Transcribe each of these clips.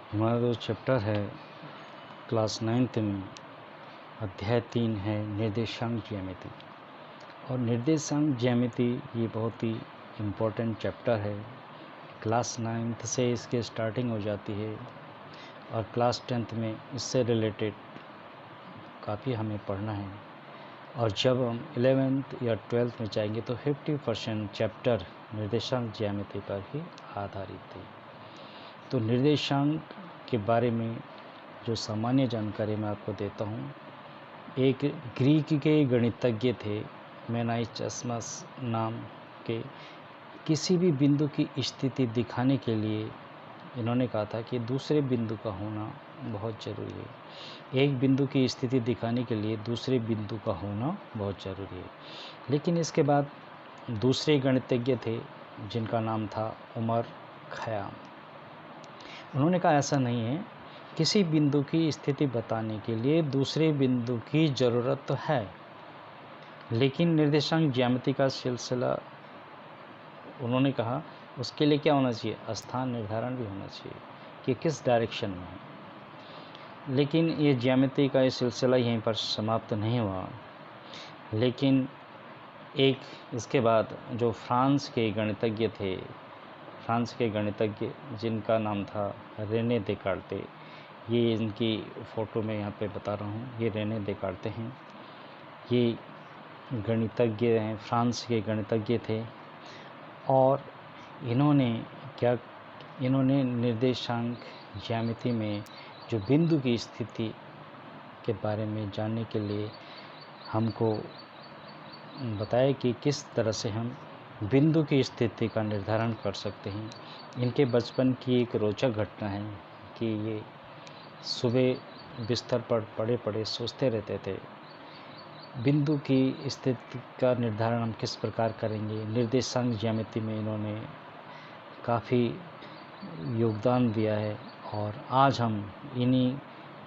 हमारा जो चैप्टर है क्लास 9th में अध्याय 3 है निर्देशांक ज्यामिति। और निर्देशांक ज्यामिति ये बहुत ही इम्पोर्टेंट चैप्टर है। क्लास 9th से इसके स्टार्टिंग हो जाती है और क्लास 10th में इससे रिलेटेड काफ़ी हमें पढ़ना है। और जब हम 11th या 12th में जाएंगे तो 50% चैप्टर निर्देशांक ज्यामिति पर ही आधारित है। तो निर्देशांक के बारे में जो सामान्य जानकारी मैं आपको देता हूँ, एक ग्रीक के गणितज्ञ थे मेनाइचस्मस नाम के। किसी भी बिंदु की स्थिति दिखाने के लिए इन्होंने कहा था कि दूसरे बिंदु का होना बहुत ज़रूरी है। एक बिंदु की स्थिति दिखाने के लिए दूसरे बिंदु का होना बहुत ज़रूरी है। लेकिन इसके बाद दूसरे गणितज्ञ थे जिनका नाम था उमर खयाम। उन्होंने कहा ऐसा नहीं है, किसी बिंदु की स्थिति बताने के लिए दूसरे बिंदु की ज़रूरत तो है, लेकिन निर्देशांक ज्यामिति का सिलसिला उन्होंने कहा उसके लिए क्या होना चाहिए, स्थान निर्धारण भी होना चाहिए कि किस डायरेक्शन में है। लेकिन ये ज्यामिति का ये सिलसिला यहीं पर समाप्त नहीं हुआ। लेकिन एक इसके बाद जो फ्रांस के गणितज्ञ थे, फ्रांस के गणितज्ञ जिनका नाम था रेने देकार्ते, ये इनकी फ़ोटो में यहाँ पे बता रहा हूँ, ये रेने देकार्ते हैं। ये गणितज्ञ हैं, फ्रांस के गणितज्ञ थे। और इन्होंने निर्देशांक ज्यामिति में जो बिंदु की स्थिति के बारे में जानने के लिए हमको बताया कि किस तरह से हम बिंदु की स्थिति का निर्धारण कर सकते हैं। इनके बचपन की एक रोचक घटना है कि ये सुबह बिस्तर पर पड़े पड़े सोचते रहते थे, बिंदु की स्थिति का निर्धारण हम किस प्रकार करेंगे। निर्देशांक ज्यामिति में इन्होंने काफ़ी योगदान दिया है और आज हम इन्हीं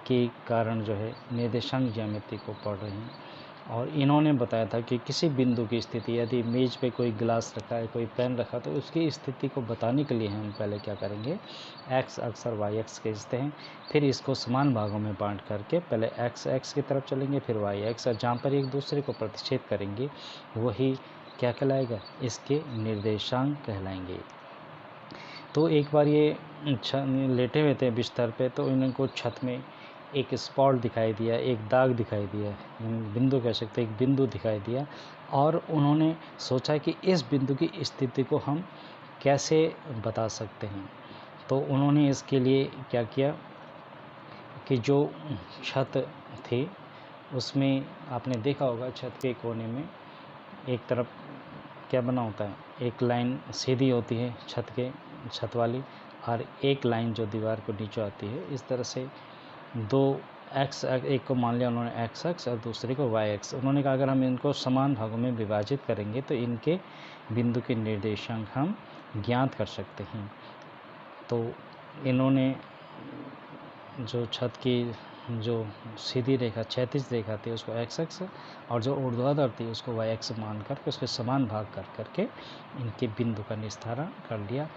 के कारण जो है निर्देशांक ज्यामिति को पढ़ रहे हैं। और इन्होंने बताया था कि किसी बिंदु की स्थिति, यदि मेज़ पे कोई गिलास रखा है, कोई पेन रखा, तो उसकी स्थिति को बताने के लिए हम पहले क्या करेंगे, एक्स अक्ष और वाई अक्ष खींचते हैं। फिर इसको समान भागों में बांट करके पहले एक्स एक्स की तरफ चलेंगे, फिर वाई एक्स, और जहाँ पर एक दूसरे को प्रतिच्छेद करेंगे वही क्या कहलाएगा, इसके निर्देशांक कहलाएंगे। तो एक बार ये लेटे हुए थे बिस्तर पे, तो इनको छत में एक स्पॉट दिखाई दिया, एक दाग दिखाई दिया, बिंदु कह सकते हैं, एक बिंदु दिखाई दिया। और उन्होंने सोचा कि इस बिंदु की स्थिति को हम कैसे बता सकते हैं। तो उन्होंने इसके लिए क्या किया कि जो छत थी उसमें आपने देखा होगा, छत के कोने में एक तरफ क्या बना होता है, एक लाइन सीधी होती है छत वाली, और एक लाइन जो दीवार को नीचे आती है। इस तरह से दो एक्स, एक को मान लिया उन्होंने एक्स एक्स और दूसरे को वाई एक्स। उन्होंने कहा अगर हम इनको समान भागों में विभाजित करेंगे तो इनके बिंदु के निर्देशांक हम ज्ञात कर सकते हैं। तो इन्होंने जो छत की जो सीधी रेखा, क्षैतिज रेखा थी, उसको एक्स एक्स, और जो ऊर्ध्वाधर थी उसको वाई एक्स मान करके उसके समान भाग कर करके इनके बिंदु का निस्तारण कर लिया।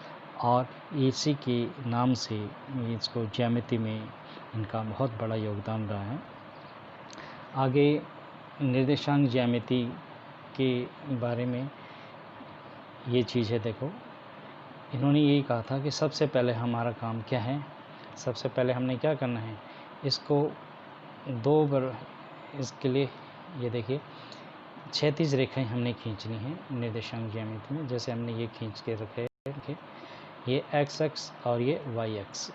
और इसी के नाम से इसको ज्यामिति में इनका बहुत बड़ा योगदान रहा है। आगे निर्देशांक ज्यामिति के बारे में ये चीज़ है, देखो इन्होंने यही कहा था कि सबसे पहले हमारा काम क्या है, सबसे पहले हमने क्या करना है, इसको इसके लिए ये देखिए क्षैतिज रेखाएं हमने खींचनी है निर्देशांक ज्यामिति में। जैसे हमने ये खींच के रखे, ये एक्स एक्स और ये वाई एक्स,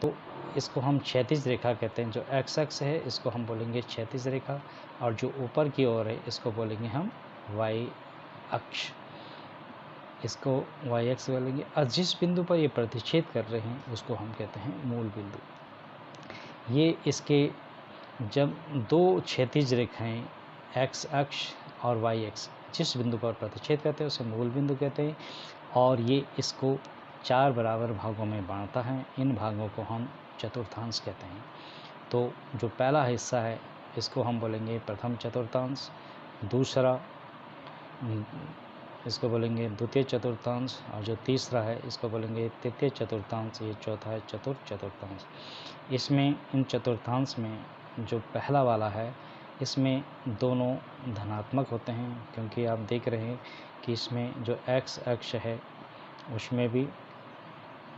तो इसको हम क्षैतिज रेखा कहते हैं। जो एक्स एक्स है इसको हम बोलेंगे क्षैतिज रेखा, और जो ऊपर की ओर है इसको बोलेंगे हम वाई अक्ष, इसको वाई एक्स बोलेंगे। और जिस बिंदु पर ये प्रतिच्छेद कर रहे हैं उसको हम कहते हैं मूल बिंदु। ये इसके जब दो क्षैतिज रेखाएं एक्स अक्ष और वाई एक्स जिस बिंदु पर प्रतिच्छेद करते हैं उसे मूल बिंदु कहते हैं। और ये इसको 4 बराबर भागों में बांटता है। इन भागों को हम चतुर्थांश कहते हैं। तो जो पहला हिस्सा है इसको हम बोलेंगे प्रथम चतुर्थांश, दूसरा इसको बोलेंगे द्वितीय चतुर्थांश, और जो तीसरा है इसको बोलेंगे तृतीय चतुर्थांश, ये चौथा है चतुर्थांश। इसमें इन चतुर्थांश में जो पहला वाला है इसमें दोनों धनात्मक होते हैं, क्योंकि आप देख रहे हैं कि इसमें जो x अक्ष है उसमें भी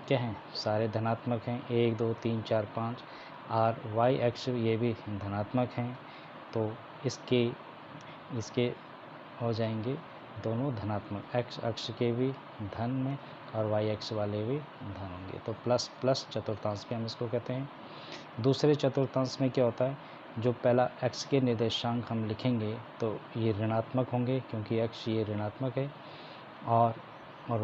क्या हैं, सारे धनात्मक हैं, 1 2 3 4 5, और y अक्ष ये भी धनात्मक हैं, तो इसके हो जाएंगे दोनों धनात्मक, x अक्ष के भी धन में और y अक्ष वाले भी धन होंगे, तो प्लस प्लस चतुर्थांश भी हम इसको कहते हैं। दूसरे चतुर्थांश में क्या होता है, जो पहला x के निर्देशांक हम लिखेंगे तो ये ऋणात्मक होंगे, क्योंकि x ये ऋणात्मक है और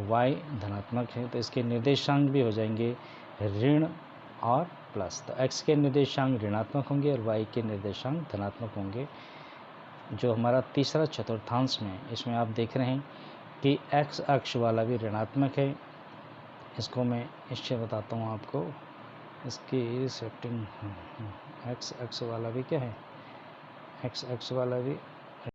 y धनात्मक है, तो इसके निर्देशांक भी हो जाएंगे ऋण और प्लस। तो x के निर्देशांक ऋणात्मक होंगे और y के निर्देशांक धनात्मक होंगे। जो हमारा तीसरा चतुर्थांश में, इसमें आप देख रहे हैं कि x अक्ष वाला भी ऋणात्मक है। इसको मैं इससे बताता हूँ आपको, इसकी सेटिंग। x अक्ष वाला भी क्या है, x अक्ष वाला भी